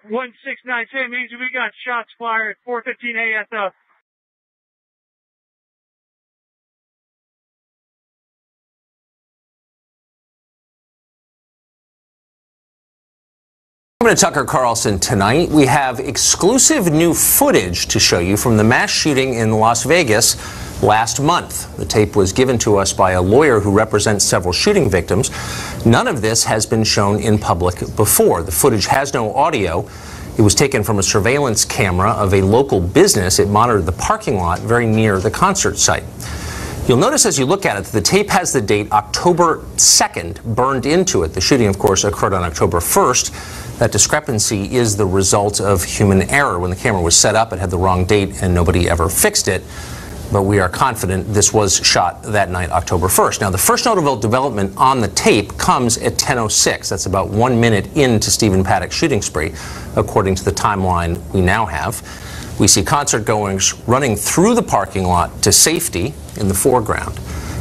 1692 means we got shots fired at 4:15 ASO. Welcome to Tucker Carlson tonight. We have exclusive new footage to show you from the mass shooting in Las Vegas last month. The tape was given to us by a lawyer who represents several shooting victims. None of this has been shown in public before. The footage has no audio. It was taken from a surveillance camera of a local business. It monitored the parking lot very near the concert site. You'll notice as you look at it that the tape has the date October 2nd burned into it. The shooting, of course, occurred on October 1st. That discrepancy is the result of human error. When the camera was set up, it had the wrong date and nobody ever fixed it. But we are confident this was shot that night, October 1st. Now, the first notable development on the tape comes at 10:06. That's about 1 minute into Stephen Paddock's shooting spree, according to the timeline we now have. We see concert-goers running through the parking lot to safety in the foreground.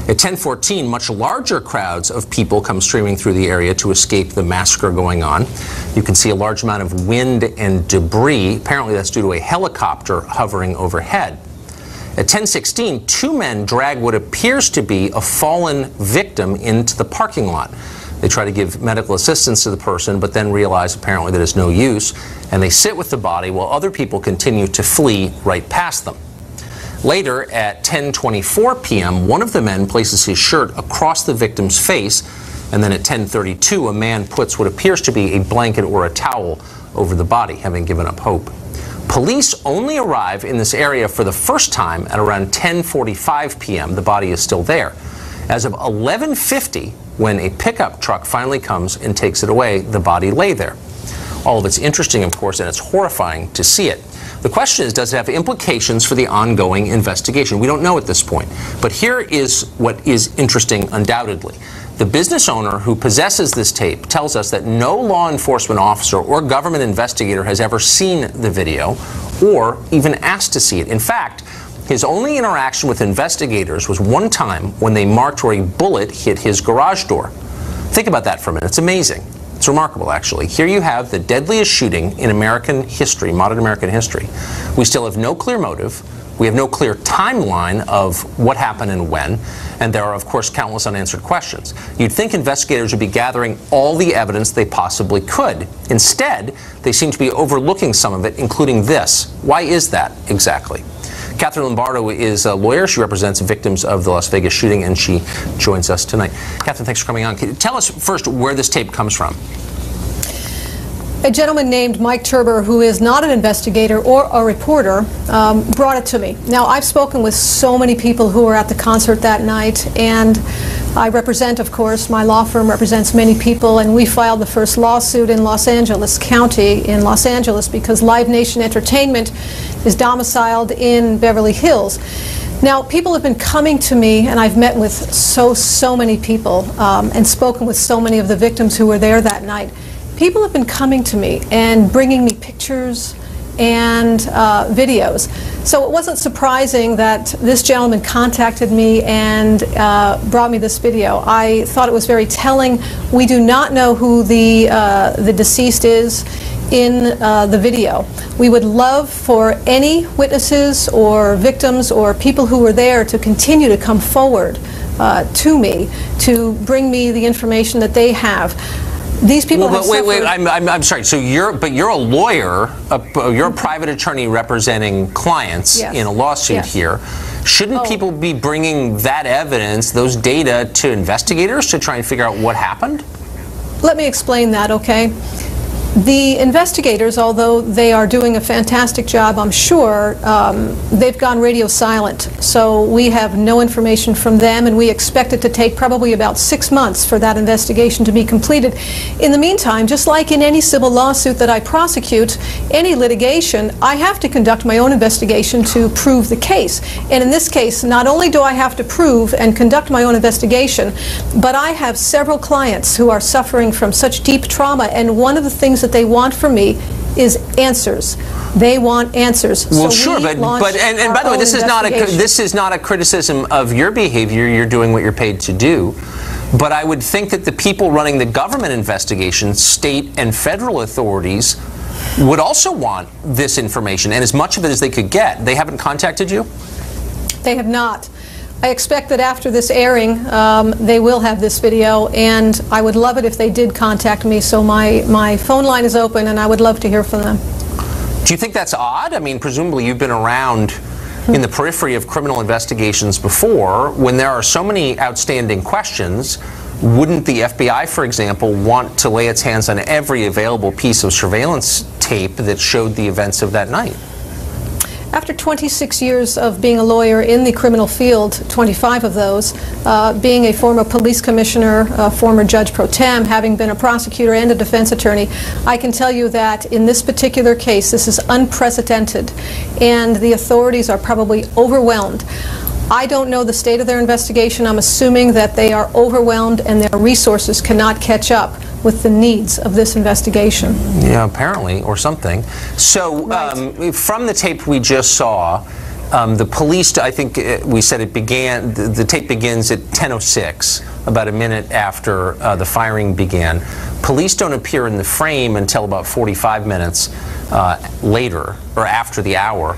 At 10:14, much larger crowds of people come streaming through the area to escape the massacre going on. You can see a large amount of wind and debris. Apparently, that's due to a helicopter hovering overhead. At 10:16, two men drag what appears to be a fallen victim into the parking lot. They try to give medical assistance to the person, but then realize apparently that it's no use, and they sit with the body while other people continue to flee right past them. Later, at 10:24 p.m., one of the men places his shirt across the victim's face, and then at 10:32, a man puts what appears to be a blanket or a towel over the body, having given up hope. Police only arrive in this area for the first time at around 10:45 p.m. The body is still there. As of 11:50, when a pickup truck finally comes and takes it away, the body lay there. All of it's interesting, of course, and it's horrifying to see it. The question is, does it have implications for the ongoing investigation? We don't know at this point. But here is what is interesting, undoubtedly. The business owner who possesses this tape tells us that no law enforcement officer or government investigator has ever seen the video or even asked to see it. In fact, his only interaction with investigators was one time when they marked where a bullet hit his garage door. Think about that for a minute. It's amazing. It's remarkable, actually. Here you have the deadliest shooting in American history, modern American history. We still have no clear motive. We have no clear timeline of what happened and when, and there are, of course, countless unanswered questions. You'd think investigators would be gathering all the evidence they possibly could. Instead, they seem to be overlooking some of it, including this. Why is that exactly? Catherine Lombardo is a lawyer. She represents victims of the Las Vegas shooting, and she joins us tonight. Catherine, thanks for coming on. Can you tell us first where this tape comes from? A gentleman named Mike Turber, who is not an investigator or a reporter, brought it to me. Now, I've spoken with so many people who were at the concert that night, and I represent, of course, my law firm represents many people, and we filed the first lawsuit in Los Angeles County in Los Angeles because Live Nation Entertainment is domiciled in Beverly Hills. Now, people have been coming to me, and I've met with so many people and spoken with so many of the victims who were there that night. People have been coming to me and bringing me pictures and videos. So it wasn't surprising that this gentleman contacted me and brought me this video. I thought it was very telling. We do not know who the deceased is in the video. We would love for any witnesses or victims or people who were there to continue to come forward to me to bring me the information that they have. These people have wait, I'm sorry. So you're a lawyer, you're a private attorney representing clients in a lawsuit here. Shouldn't people be bringing that evidence, those data, to investigators to try and figure out what happened? Let me explain that, okay? The investigators, although they are doing a fantastic job, I'm sure, they've gone radio silent. So we have no information from them, and we expect it to take probably about 6 months for that investigation to be completed. In the meantime, just like in any civil lawsuit that I prosecute, any litigation, I have to conduct my own investigation to prove the case. And in this case, not only do I have to prove and conduct my own investigation, but I have several clients who are suffering from such deep trauma, and one of the things that they want from me is answers. They want answers. Well, so sure, but by the way, this is not a criticism of your behavior. You're doing what you're paid to do. But I would think that the people running the government investigations, state and federal authorities, would also want this information, and as much of it as they could get. They haven't contacted you? They have not. I expect that after this airing, they will have this video, and I would love it if they did contact me, so my phone line is open, and I would love to hear from them. Do you think that's odd? I mean, presumably you've been around in the periphery of criminal investigations before. When there are so many outstanding questions, wouldn't the FBI, for example, want to lay its hands on every available piece of surveillance tape that showed the events of that night? After 26 years of being a lawyer in the criminal field, 25 of those, being a former police commissioner, former judge pro tem, having been a prosecutor and a defense attorney, I can tell you that in this particular case, this is unprecedented, and the authorities are probably overwhelmed. I don't know the state of their investigation. I'm assuming that they are overwhelmed and their resources cannot catch up with the needs of this investigation. Yeah, apparently, or something. So, from the tape we just saw, the police, I think we said it began, the tape begins at 10:06, about a minute after the firing began. Police don't appear in the frame until about 45 minutes later, or after the hour.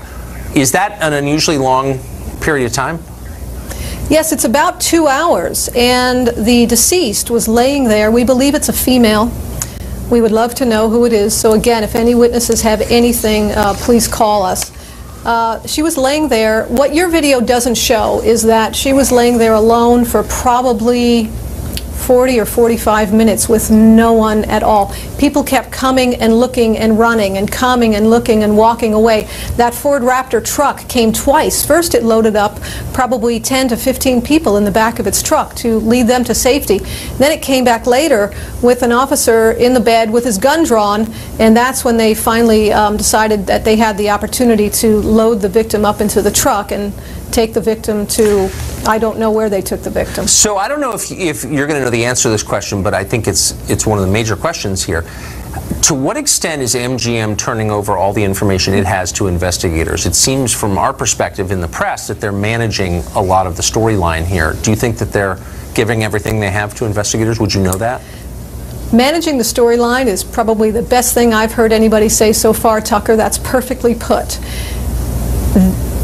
Is that an unusually long period of time? Yes, it's about 2 hours, and the deceased was laying there. We believe it's a female. We would love to know who it is. So again, if any witnesses have anything, please call us. She was laying there. What your video doesn't show is that she was laying there alone for probably 40 or 45 minutes with no one at all. People kept coming and looking and running and coming and looking and walking away. That Ford Raptor truck came twice. First it loaded up probably 10 to 15 people in the back of its truck to lead them to safety. Then it came back later with an officer in the bed with his gun drawn, and that's when they finally decided that they had the opportunity to load the victim up into the truck and take the victim to, I don't know where they took the victim. So I don't know if you're going to know the answer to this question, but I think it's one of the major questions here. To what extent is MGM turning over all the information it has to investigators? It seems from our perspective in the press that they're managing a lot of the storyline here. Do you think that they're giving everything they have to investigators? Would you know that? Managing the storyline is probably the best thing I've heard anybody say so far, Tucker. That's perfectly put.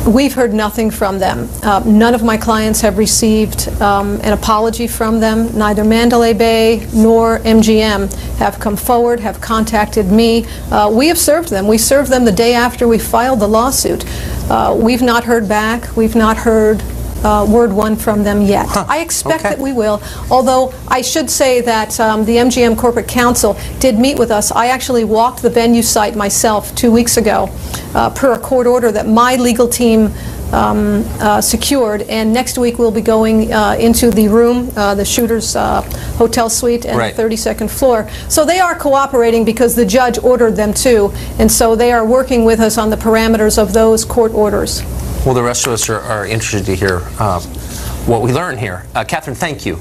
We've heard nothing from them. None of my clients have received an apology from them. Neither Mandalay Bay nor MGM have come forward, have contacted me. We have served them. We served them the day after we filed the lawsuit. We've not heard back. We've not heard word one from them yet. I expect that we will, although I should say that the MGM Corporate Counsel did meet with us. I actually walked the venue site myself 2 weeks ago per a court order that my legal team secured, and next week we'll be going into the room, the shooter's hotel suite and the 32nd floor. So they are cooperating because the judge ordered them to, and so they are working with us on the parameters of those court orders. Well, the rest of us are interested to hear what we learn here. Catherine, thank you.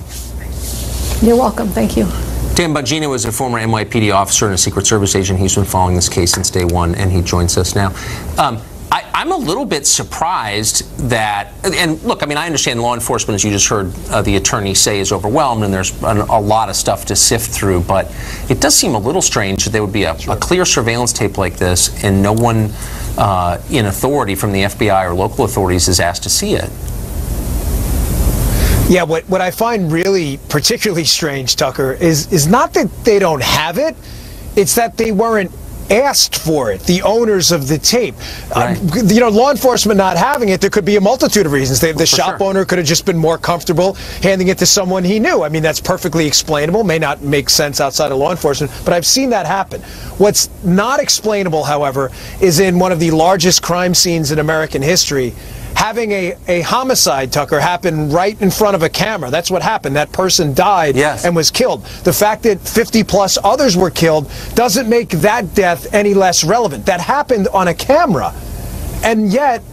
You're welcome. Thank you. Dan Bongino is a former NYPD officer and a Secret Service agent. He's been following this case since day one, and he joins us now. I'm a little bit surprised that, and look, I mean, I understand law enforcement, as you just heard the attorney say, is overwhelmed, and there's a lot of stuff to sift through, but it does seem a little strange that there would be a clear surveillance tape like this, and no one in authority from the FBI or local authorities is asked to see it. Yeah, what I find really particularly strange, Tucker, is not that they don't have it, it's that they weren't asked for it, the owners of the tape. Right. You know, law enforcement not having it, there could be a multitude of reasons. The shop owner could have just been more comfortable handing it to someone he knew. I mean, that's perfectly explainable, may not make sense outside of law enforcement, but I've seen that happen. What's not explainable, however, is in one of the largest crime scenes in American history, having a homicide, Tucker, happen right in front of a camera. That's what happened. That person died and was killed. The fact that 50+ others were killed doesn't make that death any less relevant. That happened on a camera. And yet,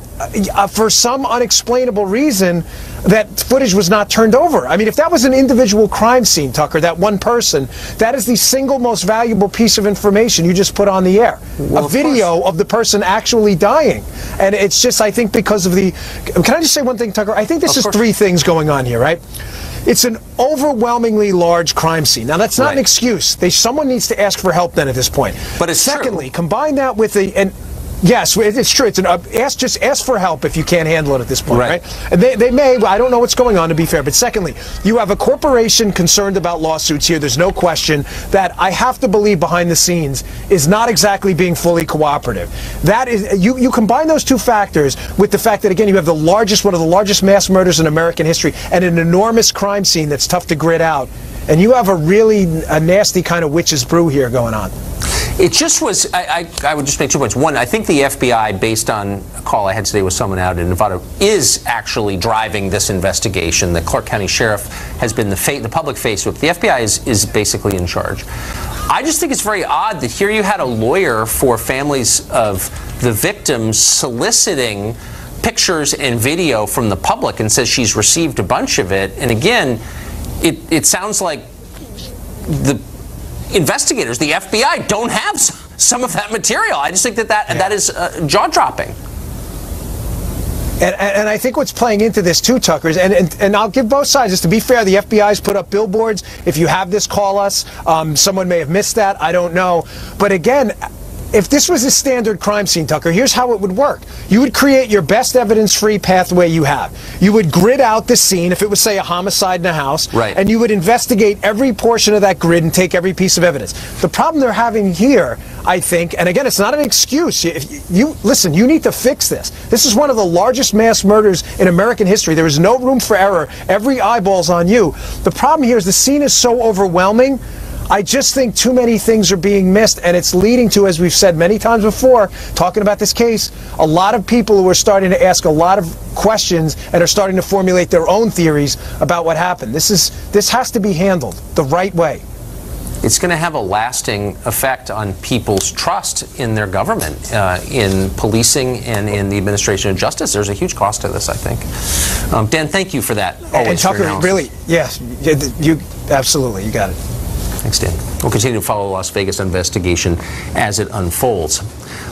for some unexplainable reason, that footage was not turned over. I mean, if that was an individual crime scene, Tucker, that one person, that is the single most valuable piece of information you just put on the air. Well, a video of the person actually dying. And it's just, I think, because of the... Can I just say one thing, Tucker? I think this is three things going on here, right? It's an overwhelmingly large crime scene. Now, that's not an excuse. Someone needs to ask for help then at this point. But it's Secondly, combine that with yes, it's true. Just ask for help if you can't handle it at this point, right? And they may. I don't know what's going on, to be fair. But secondly, you have a corporation concerned about lawsuits here. There's no question that I have to believe behind the scenes is not exactly being fully cooperative. That is, you combine those two factors with the fact that, again, you have one of the largest mass murders in American history and an enormous crime scene that's tough to grit out. And you have a nasty kind of witch's brew here going on. It just was, I would just make 2 points. One, I think the FBI, based on a call I had today with someone out in Nevada, is actually driving this investigation. The Clark County Sheriff has been the public face with. The FBI is basically in charge. I just think it's very odd that here you had a lawyer for families of the victims soliciting pictures and video from the public and says she's received a bunch of it. And again, it sounds like the investigators, the FBI, don't have some of that material. I just think that is jaw-dropping. And I think what's playing into this too, Tucker, is, and I'll give both sides. Just to be fair, the FBI's put up billboards. If you have this, call us. Someone may have missed that. I don't know. But again, if this was a standard crime scene, Tucker, here's how it would work. You would create your best evidence-free pathway you have. You would grid out the scene, if it was, say, a homicide in a house, and you would investigate every portion of that grid and take every piece of evidence. The problem they're having here, I think, and again, it's not an excuse. Listen, you need to fix this. This is one of the largest mass murders in American history. There is no room for error. Every eyeball's on you. The problem here is the scene is so overwhelming. I just think too many things are being missed, and it's leading to, as we've said many times before, talking about this case, a lot of people who are starting to ask a lot of questions and are starting to formulate their own theories about what happened. This has to be handled the right way. It's going to have a lasting effect on people's trust in their government, in policing and in the administration of justice. There's a huge cost to this, I think. Dan, thank you for that. Always and Tucker, really, yes, you absolutely, you got it. Thanks, Dan. We'll continue to follow the Las Vegas investigation as it unfolds.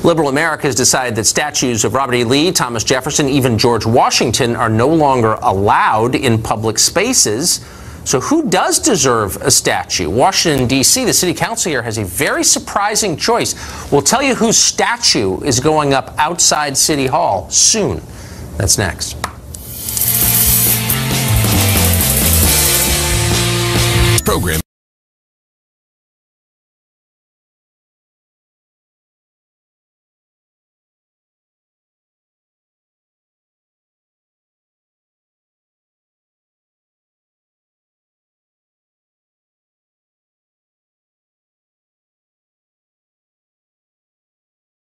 Liberal America has decided that statues of Robert E. Lee, Thomas Jefferson, even George Washington are no longer allowed in public spaces. So who does deserve a statue? Washington, D.C., the city council here has a very surprising choice. We'll tell you whose statue is going up outside City Hall soon. That's next. Program.